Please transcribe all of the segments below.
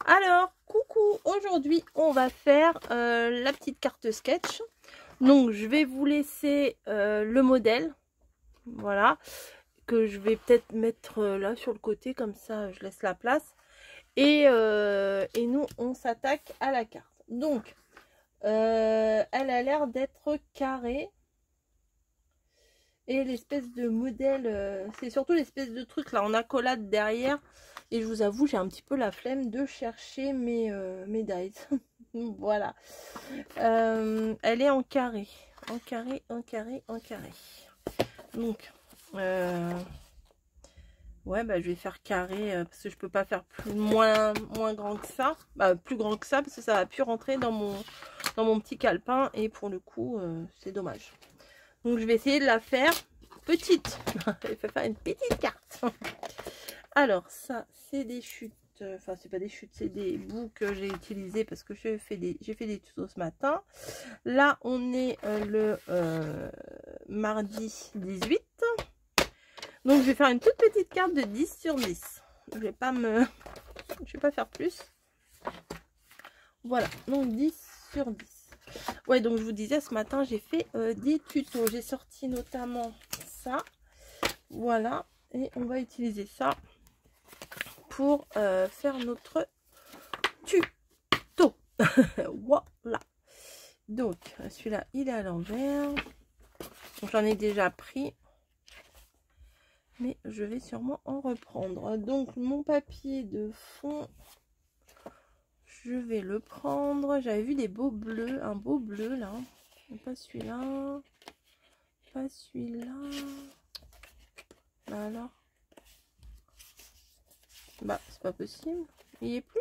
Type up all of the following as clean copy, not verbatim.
Alors, coucou, aujourd'hui on va faire la petite carte sketch. Donc je vais vous laisser le modèle, voilà, que je vais peut-être mettre là sur le côté, comme ça je laisse la place. Et nous on s'attaque à la carte. Donc, elle a l'air d'être carrée. Et l'espèce de modèle, c'est surtout l'espèce de truc là en accolade derrière. Et je vous avoue, j'ai un petit peu la flemme de chercher mes dies. Voilà. Elle est en carré. En carré, en carré, en carré. Donc, ouais, bah, je vais faire carré parce que je peux pas faire moins grand que ça. Bah, plus grand que ça parce que ça va plus rentrer dans mon petit calepin. Et pour le coup, c'est dommage. Donc je vais essayer de la faire petite. Je vais faire une petite carte. Alors ça c'est des chutes. Enfin c'est pas des chutes, c'est des bouts que j'ai utilisés parce que j'ai fait des tutos ce matin. Là on est le mardi 18. Donc je vais faire une toute petite carte de 10 sur 10. Je vais pas faire plus. Voilà, donc 10 sur 10. Ouais, donc je vous disais, ce matin, j'ai fait des tutos. J'ai sorti notamment ça. Voilà. Et on va utiliser ça pour faire notre tuto. Voilà. Donc, celui-là, il est à l'envers. J'en ai déjà pris. Mais je vais sûrement en reprendre. Donc, mon papier de fond... Je vais le prendre. J'avais vu des beaux bleus. Un beau bleu là. Pas celui-là. Pas celui-là. Bah alors. Bah c'est pas possible. Il y est plus.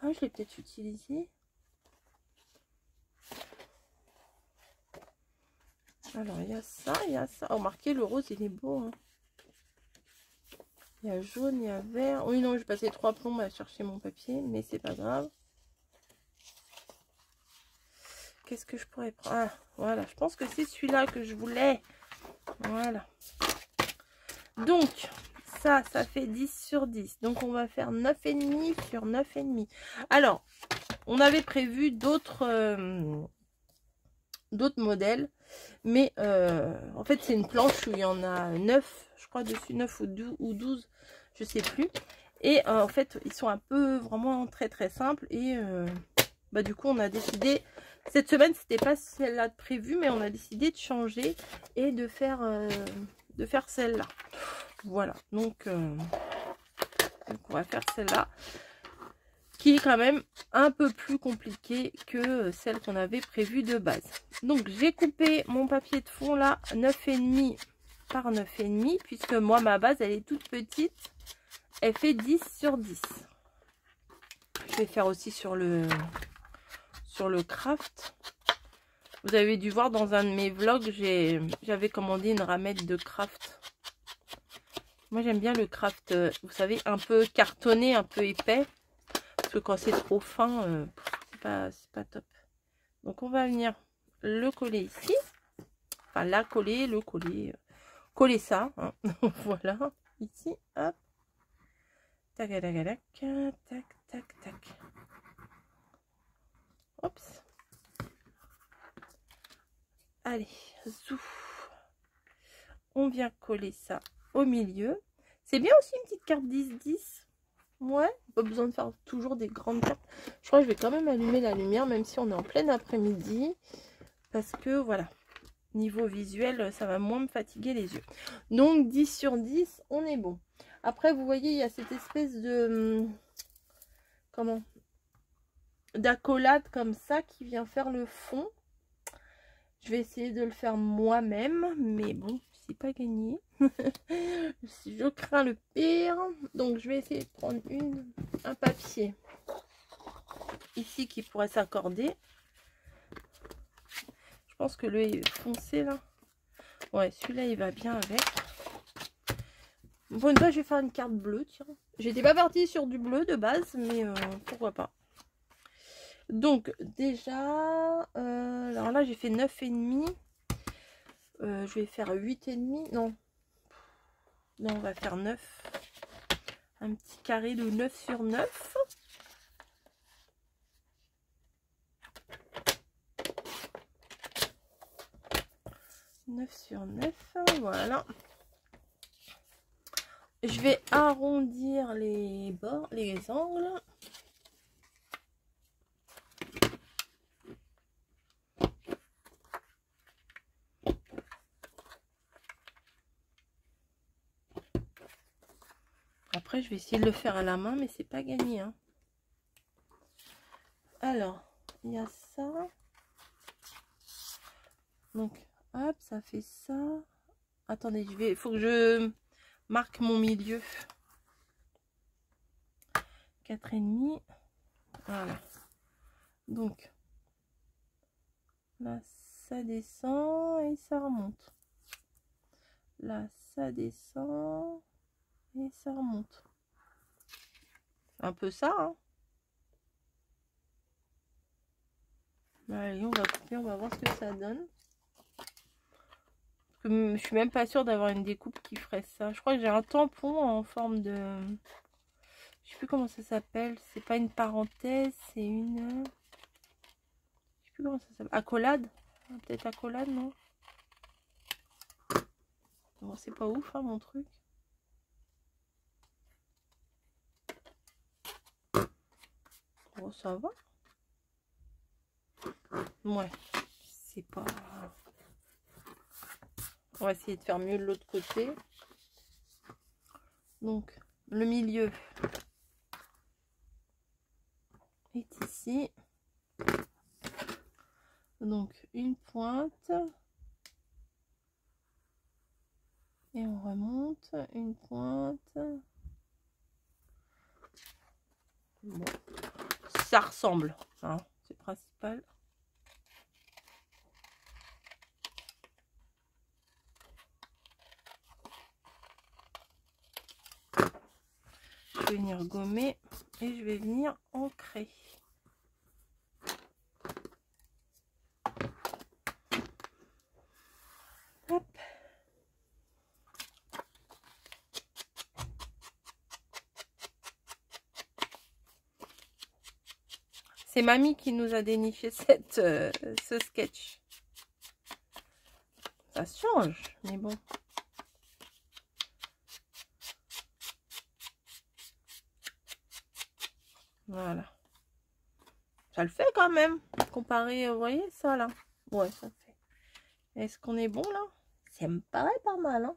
Ah je l'ai peut-être utilisé. Alors il y a ça, il y a ça. Oh marqué le rose il est beau. Hein. Il y a jaune, il y a vert. Oui non j'ai passé 3 plombs à chercher mon papier. Mais c'est pas grave. Qu'est-ce que je pourrais prendre? Ah, voilà, je pense que c'est celui-là que je voulais. Voilà. Donc, ça fait 10 sur 10. Donc, on va faire 9,5 sur 9,5. Alors, on avait prévu d'autres modèles. Mais, en fait, c'est une planche où il y en a 9, je crois, dessus. 9 ou 12, je sais plus. Et, en fait, ils sont un peu vraiment très, très simples. Et, bah, du coup, on a décidé... Cette semaine, c'était pas celle-là de prévue, mais on a décidé de changer et de faire celle-là. Voilà, donc on va faire celle-là, qui est quand même un peu plus compliquée que celle qu'on avait prévue de base. Donc, j'ai coupé mon papier de fond là, 9,5 par 9,5, puisque moi, ma base, elle est toute petite. Elle fait 10 sur 10. Je vais faire aussi sur le craft. Vous avez dû voir dans un de mes vlogs, j'avais commandé une ramette de craft. Moi j'aime bien le craft, vous savez, un peu cartonné, un peu épais. Parce que quand c'est trop fin, c'est pas top. Donc on va venir le coller ici. Enfin la coller, le coller. Coller ça. Hein. Voilà. Ici, hop. Tac, tac, tac, tac, tac, tac. Oups. Allez, zouf. On vient coller ça au milieu. C'est bien aussi une petite carte 10-10. Ouais, pas besoin de faire toujours des grandes cartes. Je crois que je vais quand même allumer la lumière, même si on est en plein après-midi. Parce que voilà, niveau visuel, ça va moins me fatiguer les yeux. Donc 10 sur 10, on est bon. Après, vous voyez, il y a cette espèce de... Comment? D'accolade comme ça qui vient faire le fond. Je vais essayer de le faire moi-même, mais bon, c'est pas gagné. Je crains le pire. Donc, je vais essayer de prendre un papier ici qui pourrait s'accorder. Je pense que le foncé là. Ouais, celui-là, il va bien avec. Pour une fois, je vais faire une carte bleue, tiens. J'étais pas partie sur du bleu de base, mais pourquoi pas. Donc, déjà, alors là, j'ai fait 9,5. Je vais faire 8,5. Non. Non, on va faire 9. Un petit carré de 9 sur 9. 9 sur 9, voilà. Je vais arrondir les bords, les angles. Après, je vais essayer de le faire à la main, mais c'est pas gagné, hein. Alors, il y a ça. Donc, hop, ça fait ça. Attendez, il faut que je marque mon milieu. 4,5. Voilà. Donc, là, ça descend et ça remonte. Là, ça descend et ça remonte. Un peu ça, hein. Allez, on va couper, on va voir ce que ça donne. Parce que je suis même pas sûre d'avoir une découpe qui ferait ça. Je crois que j'ai un tampon en forme de... Je sais plus comment ça s'appelle. C'est pas une parenthèse, c'est une... Je sais plus comment ça s'appelle. Accolade. Peut-être accolade, non? Bon, c'est pas ouf, hein, mon truc. Bon, ça va. Ouais, c'est pas... On va essayer de faire mieux de l'autre côté. Donc, le milieu est ici. Donc, une pointe. Et on remonte. Une pointe. Bon. Ça ressemble, hein, c'est principal. Je vais venir gommer et je vais venir ancrer. Hop. C'est mamie qui nous a déniché ce sketch. Ça change, mais bon. Voilà. Ça le fait quand même. Comparé, vous voyez ça là? Ouais, ça fait. Est-ce qu'on est bon là? Ça me paraît pas mal, hein?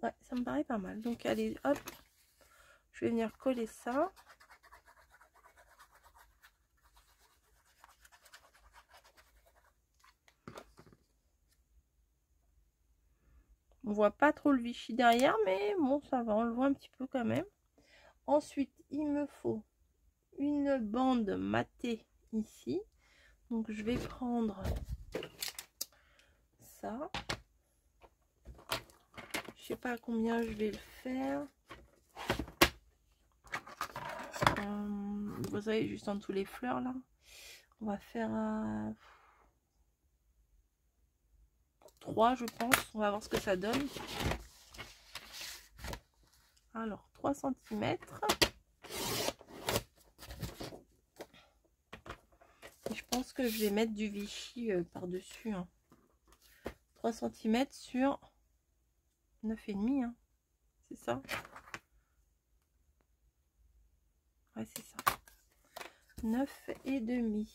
Ouais, ça me paraît pas mal. Donc allez, hop. Je vais venir coller ça. On voit pas trop le Vichy derrière, mais bon, ça va, on le voit un petit peu quand même. Ensuite, il me faut une bande matée ici. Donc, je vais prendre ça. Je sais pas à combien je vais le faire. Vous savez, juste en dessous les fleurs, là. On va faire 3, je pense. On va voir ce que ça donne. Alors, 3 cm. Je pense que je vais mettre du Vichy par-dessus. Hein. 3 cm sur 9,5. Hein. C'est ça? Ouais, c'est ça. 9,5.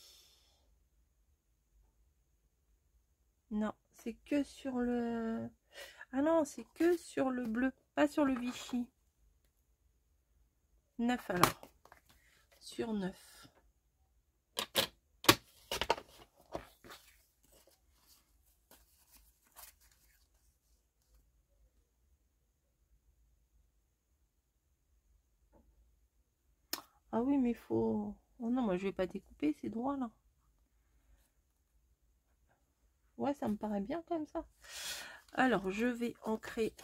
Non, c'est que sur le... Ah non, c'est que sur le bleu, pas sur le Vichy. 9 alors. Sur 9. Ah oui, mais il faut... Oh non, moi je vais pas découper, c'est droit là. Ouais, ça me paraît bien comme ça. Alors, je vais ancrer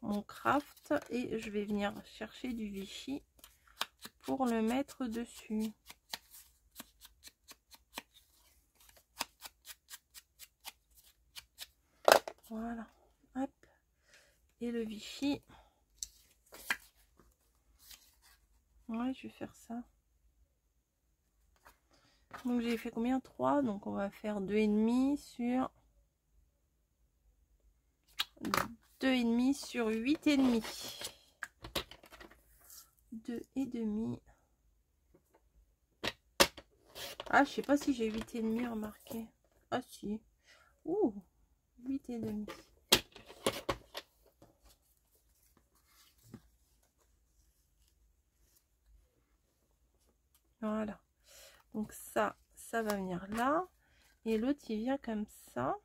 mon craft et je vais venir chercher du Vichy pour le mettre dessus. Voilà. Hop. Et le Vichy. Ouais, je vais faire ça. Donc j'ai fait combien? 3. Donc on va faire 2,5 sur 2,5 sur 8,5. 2,5. Ah, je sais pas si j'ai 8,5 remarqué. Ah si. Ouh, 8,5. Voilà. Donc ça va venir là. Et l'autre, il vient comme ça.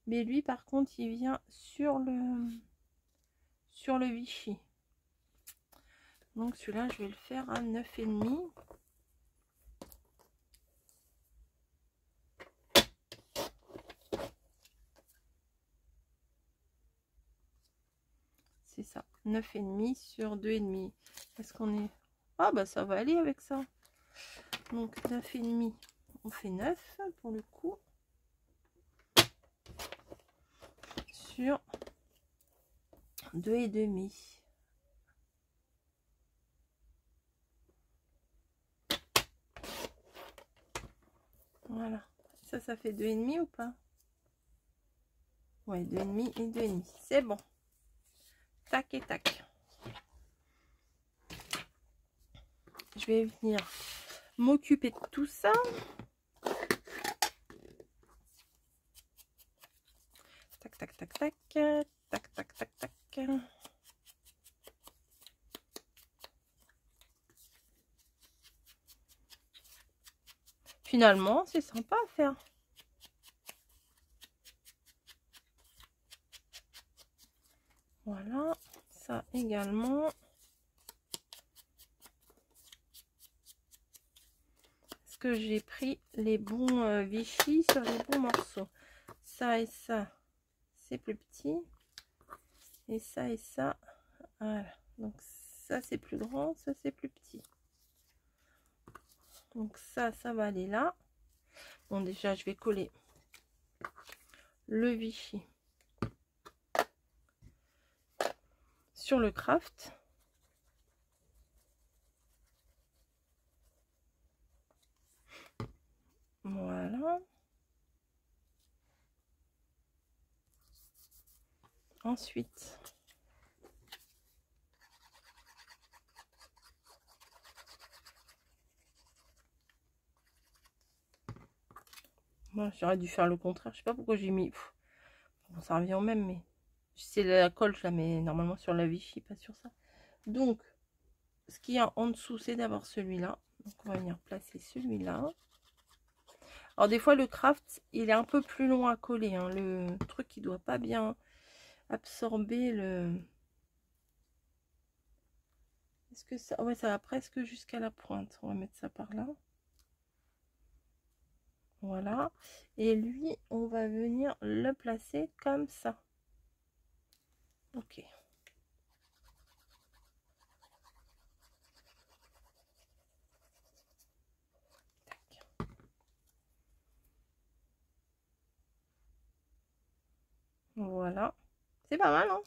Mais lui, par contre, il vient sur le Vichy. Donc celui-là, je vais le faire à 9,5. C'est ça, 9,5 sur 2,5. Est-ce qu'on est... Ah bah ça va aller avec ça. Donc 9,5, on fait 9 pour le coup. Sur 2,5. Voilà. Ça fait 2,5 ou pas? Ouais, 2,5 et 2,5. C'est bon. Tac et tac. Je vais venir m'occuper de tout ça. Tac, tac, tac, tac. Tac, tac, tac, tac. Finalement, c'est sympa à faire. Voilà, ça également. Est-ce que j'ai pris les bons Vichy sur les bons morceaux? Ça et ça, c'est plus petit. Et ça, voilà. Donc ça, c'est plus grand, ça, c'est plus petit. Donc ça va aller là. Bon, déjà, je vais coller le Vichy sur le craft. Voilà. Ensuite, moi, j'aurais dû faire le contraire. Je sais pas pourquoi j'ai mis... Bon, ça revient au même, mais c'est la colle, je la mets normalement sur la Vichy, pas sur ça. Donc, ce qu'il y a en dessous, c'est d'abord celui-là. Donc, on va venir placer celui-là. Alors, des fois, le craft, il est un peu plus long à coller. Hein. Le truc, il doit pas bien absorber le... Est-ce que ça... Ouais, ça va presque jusqu'à la pointe. On va mettre ça par là. Voilà. Et lui, on va venir le placer comme ça. Ok. Tac. Voilà. C'est pas mal, hein?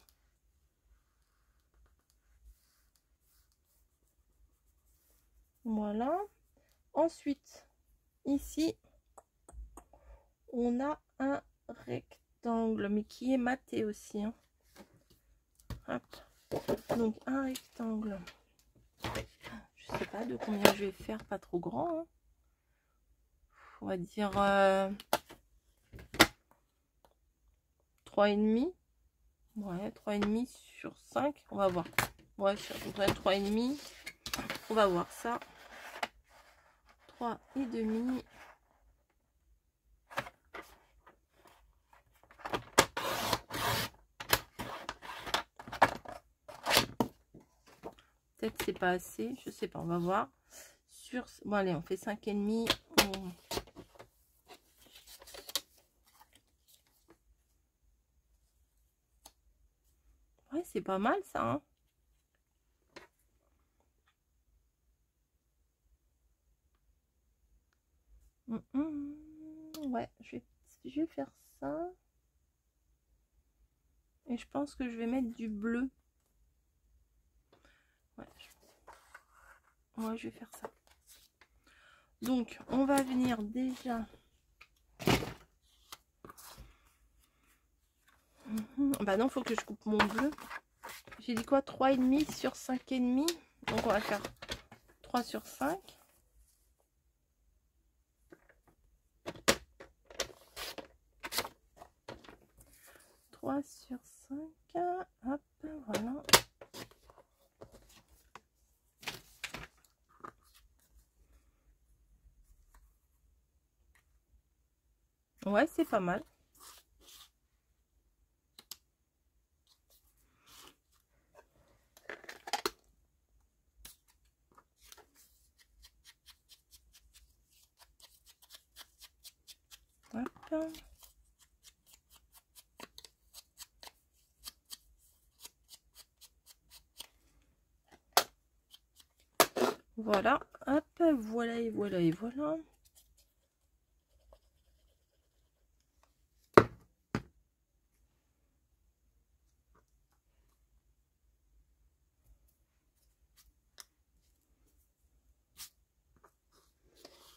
Voilà. Ensuite, ici, on a un rectangle, mais qui est maté aussi. Hein. Hop. Donc, un rectangle. Je sais pas de combien je vais faire, pas trop grand. Hein. On va dire 3,5. Ouais, 3,5 sur 5. On va voir. Ouais, sur 3,5. On va voir ça. 3,5. Peut-être c'est pas assez, je sais pas, on va voir. Sur, bon allez, on fait 5,5. Ouais, c'est pas mal ça. Hein. Ouais, je vais faire ça. Et je pense que je vais mettre du bleu. Ouais, je vais faire ça. Donc, on va venir déjà... Bah non, faut que je coupe mon bleu. J'ai dit quoi, 3,5 sur 5,5. Donc, on va faire 3 sur 5. Sur 5, hop, voilà. Ouais, c'est pas mal. Hop. Voilà, hop, voilà et voilà et voilà.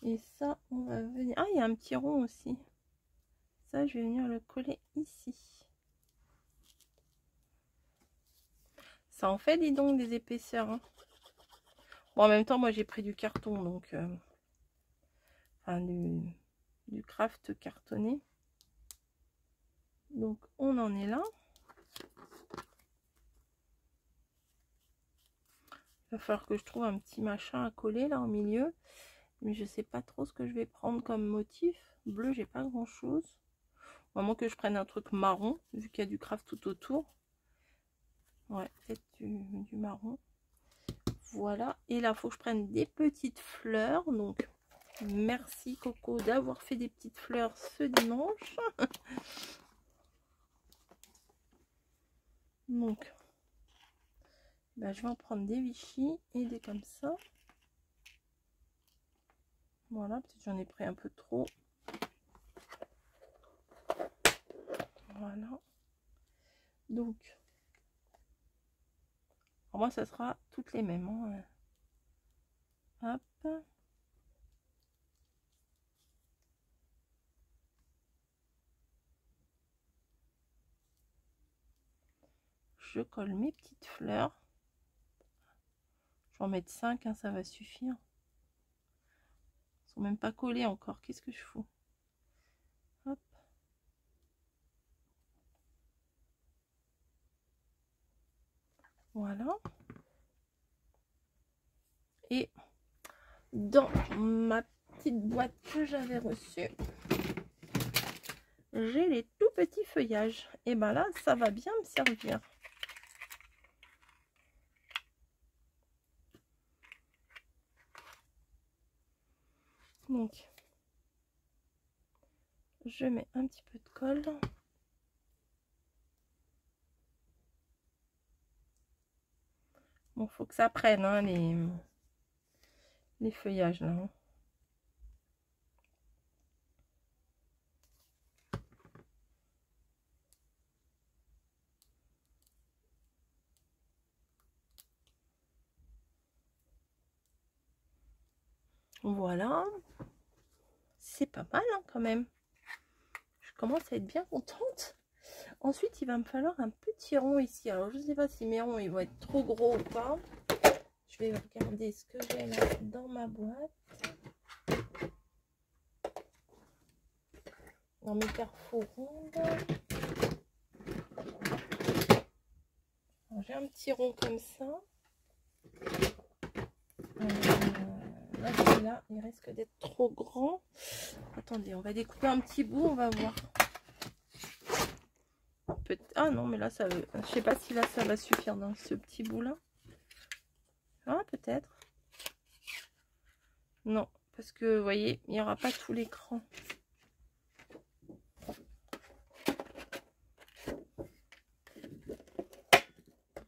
Et ça, on va venir... Ah, il y a un petit rond aussi. Ça, je vais venir le coller ici. Ça en fait, dis donc, des épaisseurs. Hein. Bon, en même temps, moi, j'ai pris du carton, donc... Enfin, du craft cartonné. Donc, on en est là. Il va falloir que je trouve un petit machin à coller, là, au milieu. Mais je sais pas trop ce que je vais prendre comme motif. Bleu, j'ai pas grand chose. À moins que je prenne un truc marron, vu qu'il y a du craft tout autour. Ouais, peut-être du marron. Voilà. Et là, il faut que je prenne des petites fleurs. Donc, merci Coco d'avoir fait des petites fleurs ce dimanche. Donc, bah, je vais en prendre des Vichy et des comme ça. Voilà, peut-être j'en ai pris un peu trop. Voilà. Donc, pour moi, ça sera toutes les mêmes. Hein. Hop. Je colle mes petites fleurs. Je vais en mettre 5, hein, ça va suffire. Ils sont même pas collés encore. Qu'est-ce que je fous? Hop. Voilà. Et dans ma petite boîte que j'avais reçue, j'ai les tout petits feuillages. Et ben là, ça va bien me servir. Donc, je mets un petit peu de colle. Bon, faut que ça prenne, hein, les feuillages là. Hein. Voilà. C'est pas mal hein, quand même. Je commence à être bien contente. Ensuite, il va me falloir un petit rond ici. Alors, je ne sais pas si mes ronds ils vont être trop gros ou pas. Je vais regarder ce que j'ai là dans ma boîte. Dans mes carrefours rondes. J'ai un petit rond comme ça. Là, celui-là, il risque d'être trop grand. Attendez, on va découper un petit bout, on va voir. Ah non, mais là, ça veut... Je sais pas si là, ça va suffire dans ce petit bout-là. Ah, peut-être. Non, parce que, vous voyez, il n'y aura pas tout l'écran.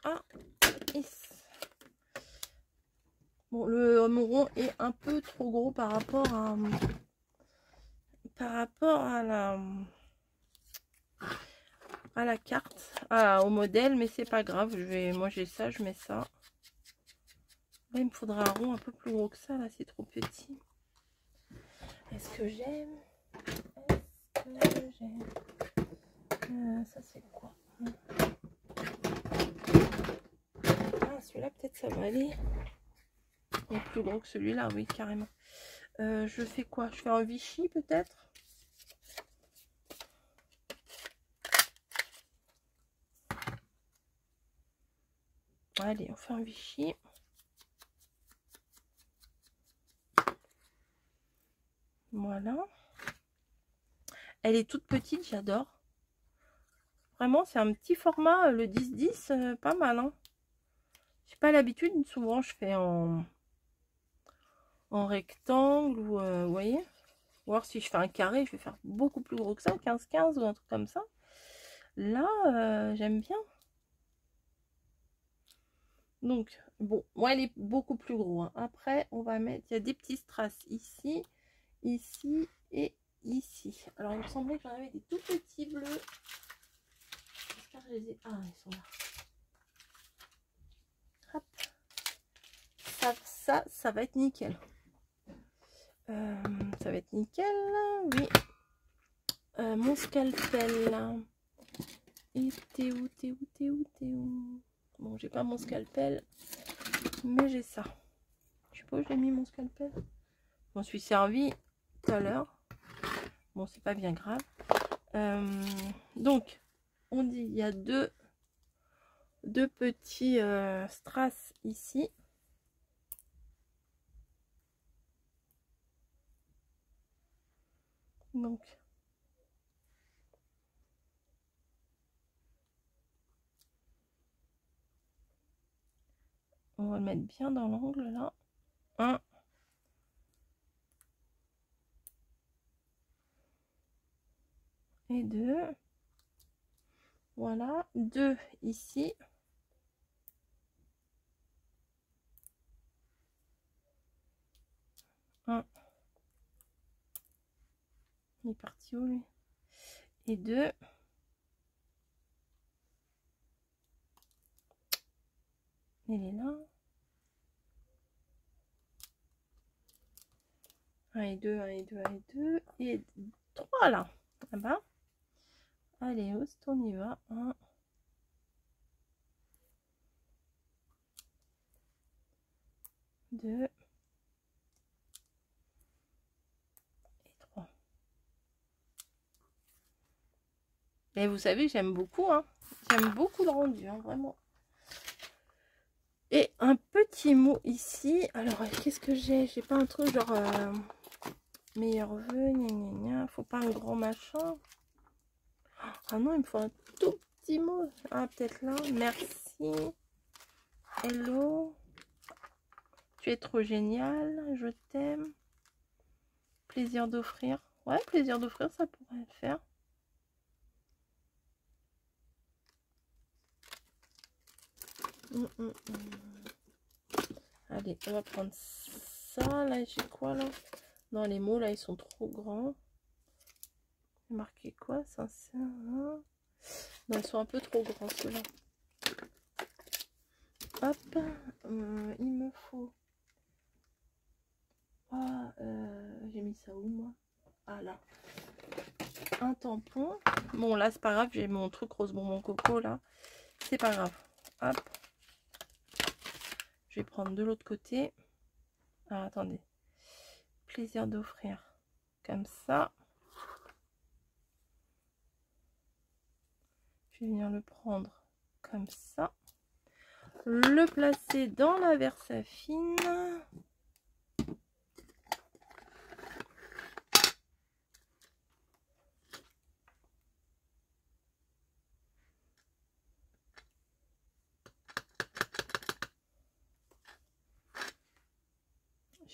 Ah, bon, mon rond est un peu trop gros par rapport à la carte, au modèle, mais c'est pas grave. Moi j'ai ça, je mets ça. Là, il me faudra un rond un peu plus gros que ça. Là, c'est trop petit. Est-ce que j'aime? Est-ce que j'aime? Ça c'est quoi? Ah, celui-là peut-être ça va aller. Il est plus gros que celui-là, oui, carrément. Je fais quoi? Je fais un Vichy peut-être? Allez, on fait un Vichy. Voilà. Elle est toute petite, j'adore. Vraiment, c'est un petit format, le 10-10, pas mal. Hein. J'ai pas l'habitude, souvent je fais en rectangle ou vous voyez. Ou alors si je fais un carré, je vais faire beaucoup plus gros que ça, 15-15 ou un truc comme ça. Là, j'aime bien. Donc, bon, moi elle est beaucoup plus gros. Hein. Après, on va mettre, il y a des petits strass ici, ici et ici. Alors, il me semblait que j'en avais des tout petits bleus. J'espère que je les ai... Ah, ils sont là. Hop. Ça va être nickel. Ça va être nickel, oui. Mon scalpel. Et t'es où? Bon, j'ai pas mon scalpel, mais j'ai ça. Je sais pas où j'ai mis mon scalpel. Je m'en suis servi tout à l'heure. Bon, c'est pas bien grave. Donc, on dit il y a deux petits strass ici. Donc, on va le mettre bien dans l'angle là. 1. Et 2. Voilà. 2 ici. 1. Il est parti où lui? Et 2. Il est là. 1 et 2, 1 et 2, 1 et 2. Et 3 là. Là-bas. Allez, on y va. 1. 2. Et 3. Et vous savez, j'aime beaucoup. Hein. J'aime beaucoup le rendu, hein, vraiment. Et un petit mot ici. Alors, qu'est-ce que j'ai? J'ai pas un truc genre meilleur vœu, gna gna gna. Faut pas un grand machin. Ah non, il me faut un tout petit mot. Ah, peut-être là. Merci. Hello. Tu es trop génial. Je t'aime. Plaisir d'offrir. Ouais, plaisir d'offrir, ça pourrait le faire. Allez, on va prendre ça. Là, j'ai quoi là? Non, les mots là, ils sont trop grands. Marqué quoi? Sincère. Hein? Non, ils sont un peu trop grands ceux-là. Hop. Il me faut. Ah, j'ai mis ça où moi? Ah là. Un tampon. Bon, là, c'est pas grave. J'ai mon truc rose bonbon coco là. C'est pas grave. Hop. Je vais prendre de l'autre côté. Ah, attendez. Plaisir d'offrir. Comme ça. Je vais venir le prendre comme ça. Le placer dans la Versafine.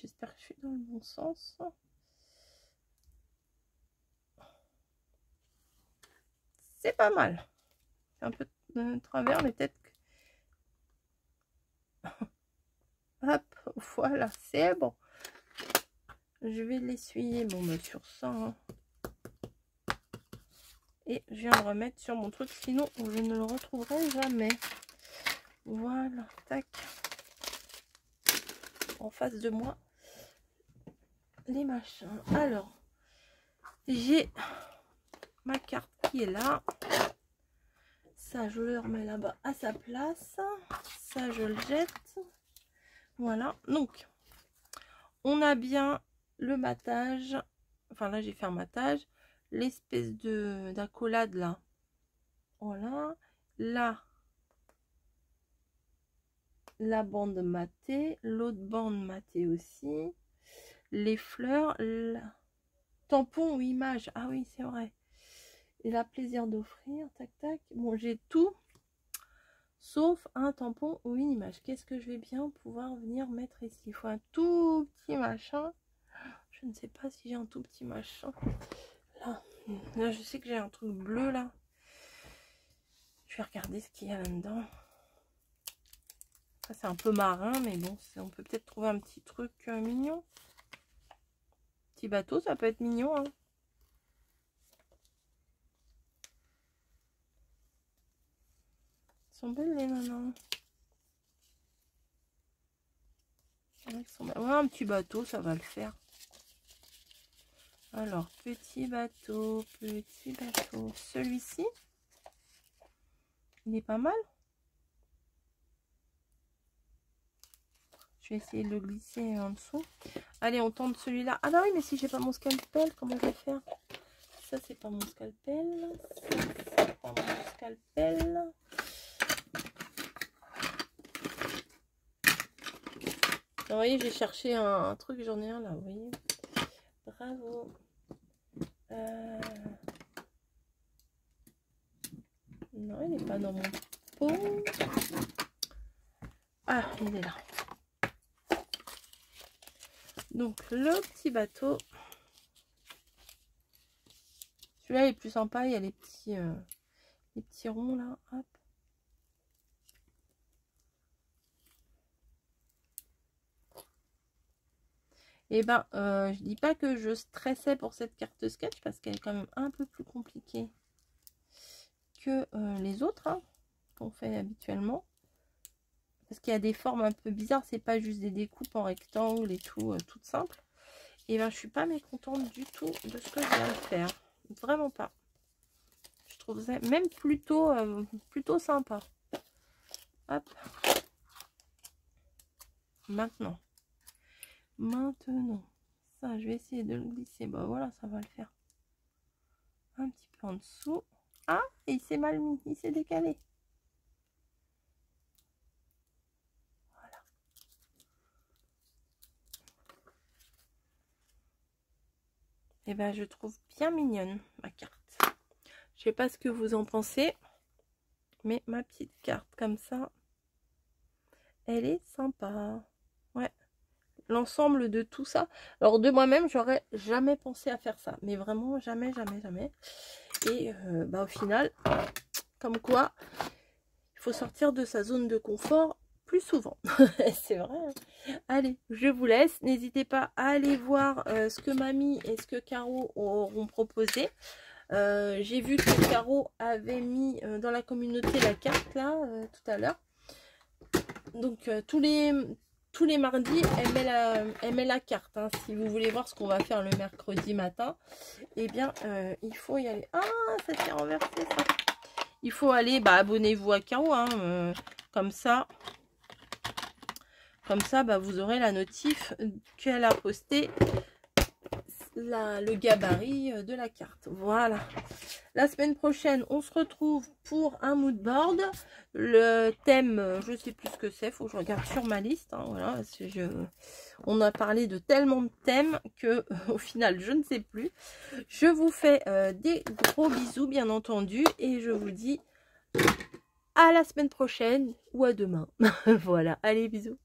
J'espère que je suis dans le bon sens. C'est pas mal. C'est un peu de travers, mais peut-être que... Hop, voilà, c'est bon. Je vais l'essuyer, bon, bah, sur ça. Hein. Et je viens le remettre sur mon truc, sinon je ne le retrouverai jamais. Voilà, tac. En face de moi. les machins. Alors, j'ai ma carte qui est là. Ça, je le remets là-bas à sa place. Ça, je le jette. Voilà. Donc, on a bien le matage. Enfin, là, j'ai fait un matage. L'espèce d'accolade là. Voilà. Là, la bande matée. L'autre bande matée aussi. Les fleurs. Tampon ou image. Ah oui, c'est vrai. Il a plaisir d'offrir. Tac, tac. Bon, j'ai tout. Sauf un tampon ou une image. Qu'est-ce que je vais bien pouvoir venir mettre ici? Il faut un tout petit machin. Je ne sais pas si j'ai un tout petit machin. Là, je sais que j'ai un truc bleu là. Je vais regarder ce qu'il y a là-dedans. C'est un peu marin, mais bon, on peut peut-être trouver un petit truc mignon. Petit bateau, ça peut être mignon. Hein. Ils sont belles les nanas. Ouais, un petit bateau, ça va le faire. Alors, petit bateau, petit bateau. Celui-ci, il est pas mal. Je vais essayer de le glisser en dessous. Allez, on tente celui-là. Ah bah oui, mais si j'ai pas mon scalpel, comment je vais faire? Ça, c'est pas mon scalpel. Ça, c'est pas mon scalpel. Vous voyez, j'ai cherché un truc, j'en ai un là, vous voyez. Bravo. Non, il n'est pas dans mon pot. Ah, il est là. Donc, le petit bateau. Celui-là est plus sympa, il y a les petits ronds là. Hop. Et ben, je dis pas que je stressais pour cette carte sketch parce qu'elle est quand même un peu plus compliquée que les autres hein, qu'on fait habituellement. Parce qu'il y a des formes un peu bizarres, c'est pas juste des découpes en rectangle et tout, toutes simples. Et ben, je suis pas mécontente du tout de ce que je viens de faire. Vraiment pas. Je trouve ça même plutôt sympa. Hop. Maintenant, ça, je vais essayer de le glisser. Bah voilà, ça va le faire. Un petit peu en dessous. Ah, et il s'est mal mis, il s'est décalé. Voilà. Et ben, je trouve bien mignonne ma carte. Je sais pas ce que vous en pensez, mais ma petite carte comme ça, elle est sympa. Ouais. L'ensemble de tout ça. Alors de moi-même, j'aurais jamais pensé à faire ça. Mais vraiment, jamais, jamais, jamais. Et bah, au final, comme quoi, il faut sortir de sa zone de confort plus souvent. C'est vrai. Hein. Allez, je vous laisse. N'hésitez pas à aller voir ce que Mamie et ce que Caro auront proposé. J'ai vu que Caro avait mis dans la communauté la carte là, tout à l'heure. Donc tous les mardis, elle met la carte. Hein. Si vous voulez voir ce qu'on va faire le mercredi matin, eh bien, il faut y aller. Ah, ça s'est renversé, ça. Il faut aller, bah, abonnez-vous à Caro. Hein, comme ça, bah, vous aurez la notif qu'elle a posté le gabarit de la carte. Voilà. La semaine prochaine, on se retrouve pour un mood board. Le thème, je sais plus ce que c'est. Faut que je regarde sur ma liste. Hein, voilà, parce que on a parlé de tellement de thèmes que au final, je ne sais plus. Je vous fais des gros bisous, bien entendu. Et je vous dis à la semaine prochaine ou à demain. Voilà. Allez, bisous.